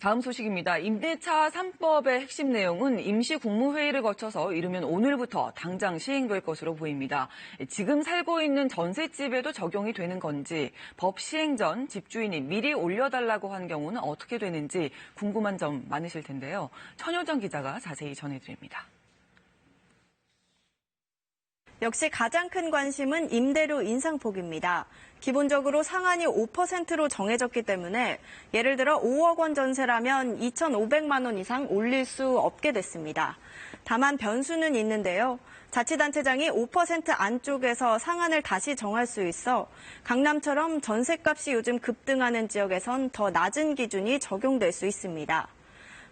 다음 소식입니다. 임대차 3법의 핵심 내용은 임시 국무회의를 거쳐서 이르면 오늘부터 당장 시행될 것으로 보입니다. 지금 살고 있는 전셋집에도 적용이 되는 건지, 법 시행 전 집주인이 미리 올려달라고 한 경우는 어떻게 되는지 궁금한 점 많으실 텐데요. 천효정 기자가 자세히 전해드립니다. 역시 가장 큰 관심은 임대료 인상폭입니다. 기본적으로 상한이 5%로 정해졌기 때문에 예를 들어 5억 원 전세라면 2,500만 원 이상 올릴 수 없게 됐습니다. 다만 변수는 있는데요. 자치단체장이 5% 안쪽에서 상한을 다시 정할 수 있어 강남처럼 전세값이 요즘 급등하는 지역에선 더 낮은 기준이 적용될 수 있습니다.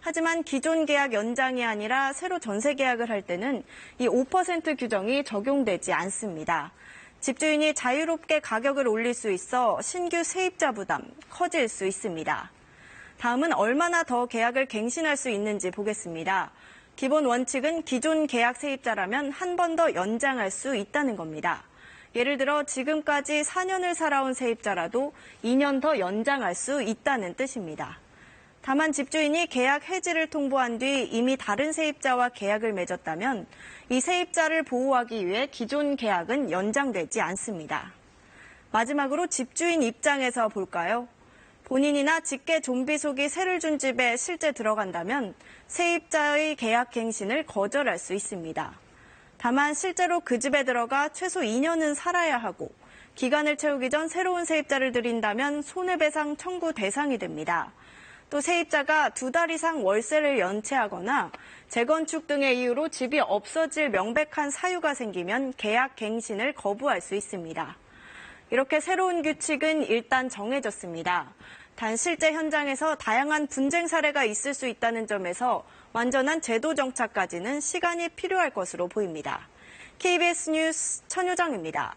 하지만 기존 계약 연장이 아니라 새로 전세 계약을 할 때는 이 5% 규정이 적용되지 않습니다. 집주인이 자유롭게 가격을 올릴 수 있어 신규 세입자 부담 커질 수 있습니다. 다음은 얼마나 더 계약을 갱신할 수 있는지 보겠습니다. 기본 원칙은 기존 계약 세입자라면 한 번 더 연장할 수 있다는 겁니다. 예를 들어 지금까지 4년을 살아온 세입자라도 2년 더 연장할 수 있다는 뜻입니다. 다만 집주인이 계약 해지를 통보한 뒤 이미 다른 세입자와 계약을 맺었다면 이 세입자를 보호하기 위해 기존 계약은 연장되지 않습니다. 마지막으로 집주인 입장에서 볼까요? 본인이나 직계 좀비속이 세를 준 집에 실제 들어간다면 세입자의 계약 갱신을 거절할 수 있습니다. 다만 실제로 그 집에 들어가 최소 2년은 살아야 하고 기간을 채우기 전 새로운 세입자를 들인다면 손해배상 청구 대상이 됩니다. 또 세입자가 2달 이상 월세를 연체하거나 재건축 등의 이유로 집이 없어질 명백한 사유가 생기면 계약 갱신을 거부할 수 있습니다. 이렇게 새로운 규칙은 일단 정해졌습니다. 단 실제 현장에서 다양한 분쟁 사례가 있을 수 있다는 점에서 완전한 제도 정착까지는 시간이 필요할 것으로 보입니다. KBS 뉴스 천효정입니다.